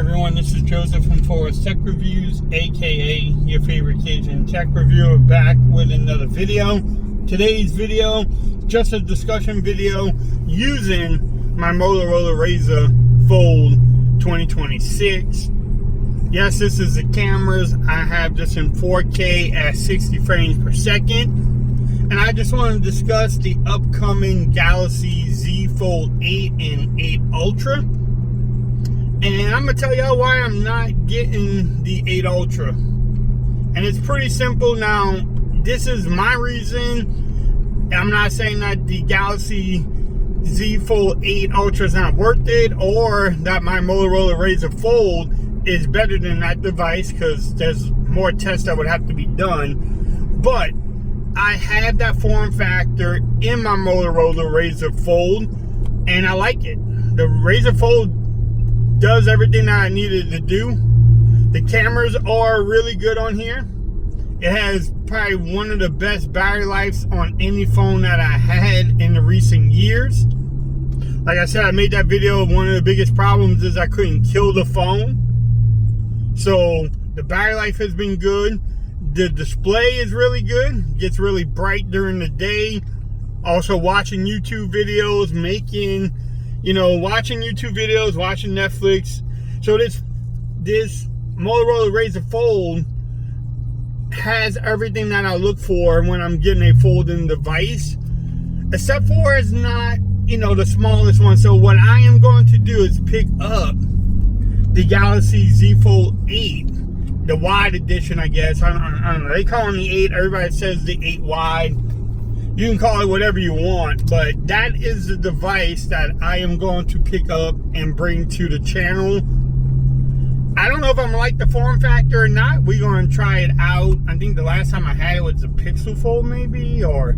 everyone, this is Joseph from Forest Tech Reviews, aka your favorite Cajun tech reviewer, back with another video. Today's video, just a discussion video using my Motorola Razr Fold 2026. Yes, this is the cameras. I have this in 4K at 60 frames per second. And I just want to discuss the upcoming Galaxy Z Fold 8 and 8 Ultra. And I'm going to tell y'all why I'm not getting the 8 Ultra. And it's pretty simple. Now, this is my reason. I'm not saying that the Galaxy Z Fold 8 Ultra is not worth it, or that my Motorola Razr Fold is better than that device, because there's more tests that would have to be done. But I have that form factor in my Motorola Razr Fold, and I like it. The Razr Fold does everything that I needed to do. The cameras are really good on here. It has probably one of the best battery lives on any phone that I had in the recent years. Like I said, I made that video. One of the biggest problems is I couldn't kill the phone. So the battery life has been good. The display is really good. Gets really bright during the day. Also watching YouTube videos, watching YouTube videos, watching Netflix. So this Motorola Razr Fold has everything that I look for when I'm getting a folding device, except for it's not, the smallest one. So what I am going to do is pick up the Galaxy Z Fold 8, the wide edition, I guess. I don't know. They call it the 8. Everybody says the 8 wide. You can call it whatever you want, but that is the device that I am going to pick up and bring to the channel. I don't know if I'm gonna like the form factor or not. We're going to try it out. I think the last time I had it was a Pixel Fold, maybe, or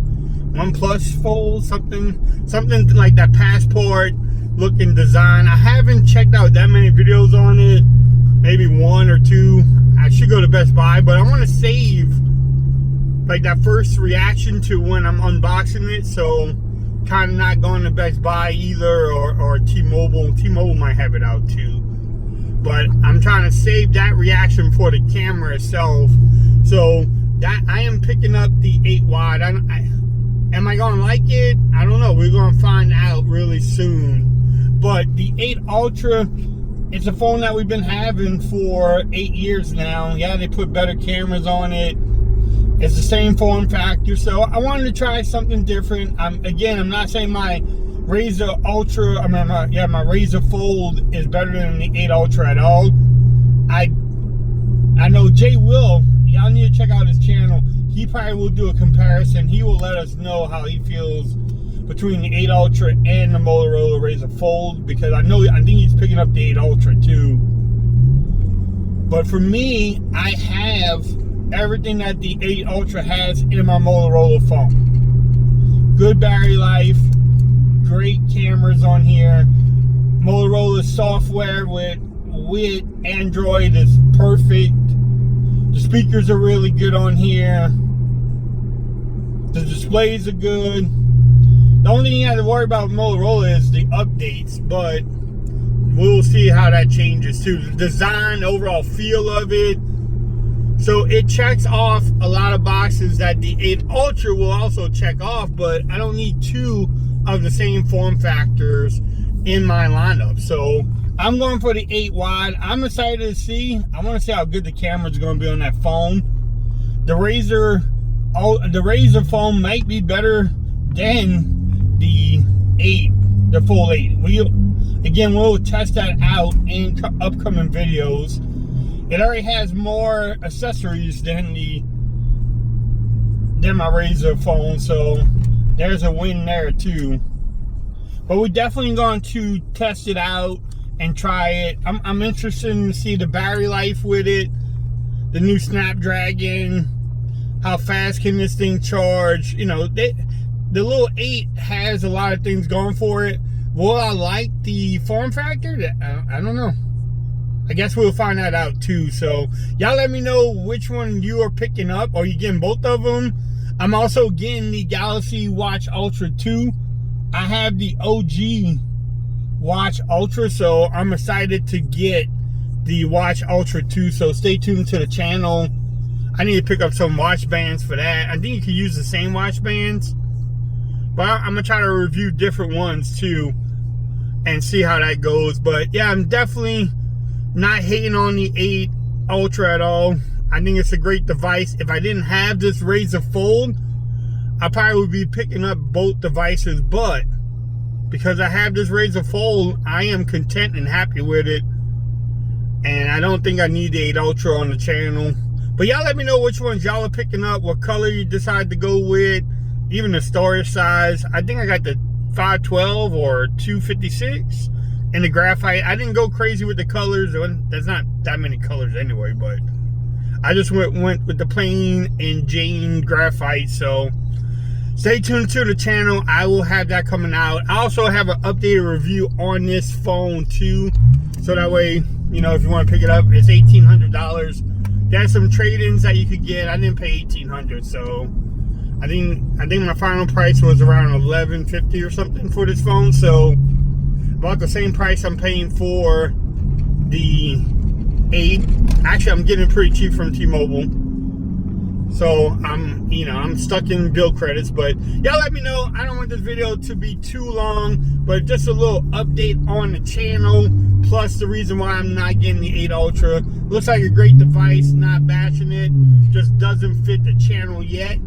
OnePlus Fold, something like that Passport looking design. I haven't checked out that many videos on it, maybe one or two. I should go to Best Buy, but I want to save like that first reaction to when I'm unboxing it, so kind of not going to Best Buy either, or T-Mobile. T-Mobile might have it out too, but I'm trying to save that reaction for the camera itself. So that I am picking up the 8 wide. Am I going to like it? I don't know. We're going to find out really soon. But the 8 Ultra, it's a phone that we've been having for 8 years now. Yeah, they put better cameras on it. It's the same form factor, so I wanted to try something different. Again, I'm not saying my Razr Ultra, my Razr Fold is better than the 8 Ultra at all. I know Jay will. Y'all need to check out his channel. He probably will do a comparison. He will let us know how he feels between the 8 Ultra and the Motorola Razr Fold, because I think he's picking up the 8 Ultra too. But for me, I have everything that the 8 Ultra has in my Motorola phone. Good battery life, great cameras on here. Motorola software with Android is perfect. The speakers are really good on here. The displays are good. The only thing you have to worry about with Motorola is the updates, but we'll see how that changes too. The design, the overall feel of it. So it checks off a lot of boxes that the 8 Ultra will also check off, but I don't need two of the same form factors in my lineup. So I'm going for the 8 wide. I'm excited to see. I want to see how good the camera's going to be on that phone. The Razr Razr phone might be better than the 8, the Fold 8. We'll test that out in upcoming videos. It already has more accessories than my Razr phone, so there's a win there too. But we're definitely going to test it out and try it. I'm interested to see the battery life with it, the new Snapdragon, how fast can this thing charge. The little 8 has a lot of things going for it. Will I like the form factor? I don't know. I guess we'll find that out too. So y'all let me know which one you are picking up. Are you getting both of them? I'm also getting the Galaxy Watch Ultra 2. I have the OG Watch Ultra, so I'm excited to get the Watch Ultra 2, so stay tuned to the channel. I need to pick up some watch bands for that. I think you can use the same watch bands, but I'm gonna try to review different ones too and see how that goes. But yeah, I'm definitely not hating on the 8 Ultra at all. I think it's a great device. If I didn't have this Razr Fold, I probably would be picking up both devices, but because I have this Razr Fold, I am content and happy with it, and I don't think I need the 8 Ultra on the channel. But y'all let me know which ones y'all are picking up, what color you decide to go with, even the storage size. I think I got the 512 or 256 and the graphite. I didn't go crazy with the colors. There's not that many colors anyway, but I just went with the plain and Jane graphite. So stay tuned to the channel. I will have that coming out. I also have an updated review on this phone too, so that way, you know, if you want to pick it up, it's $1,800. There's some trade-ins that you could get. I didn't pay $1,800, so I think my final price was around $1,150 or something for this phone. So about the same price I'm paying for the 8. Actually, I'm getting it pretty cheap from T-Mobile. So I'm stuck in bill credits. But y'all let me know. I don't want this video to be too long, but just a little update on the channel, plus the reason why I'm not getting the 8 Ultra. Looks like a great device, not bashing it, just doesn't fit the channel yet.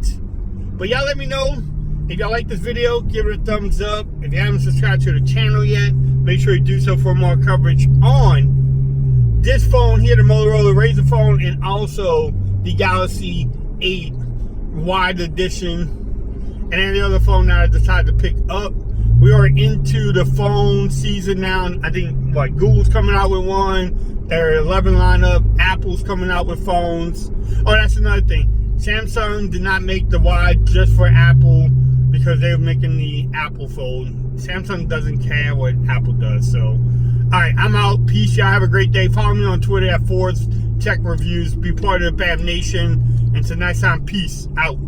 But y'all let me know if y'all like this video. Give it a thumbs up. If you haven't subscribed to the channel yet, make sure you do so for more coverage on this phone here, the Motorola Razr phone, and also the Galaxy 8 Wide Edition, and any other phone that I decided to pick up. We are into the phone season now. I think like Google's coming out with one. Their 11 lineup. Apple's coming out with phones. Oh, that's another thing. Samsung did not make the wide just for Apple because they were making the Apple Fold. Samsung doesn't care what Apple does. So, all right, I'm out. Peace. Y'all have a great day. Follow me on Twitter at Ford's Tech Reviews. Be part of the Bab Nation. Until next time, peace out.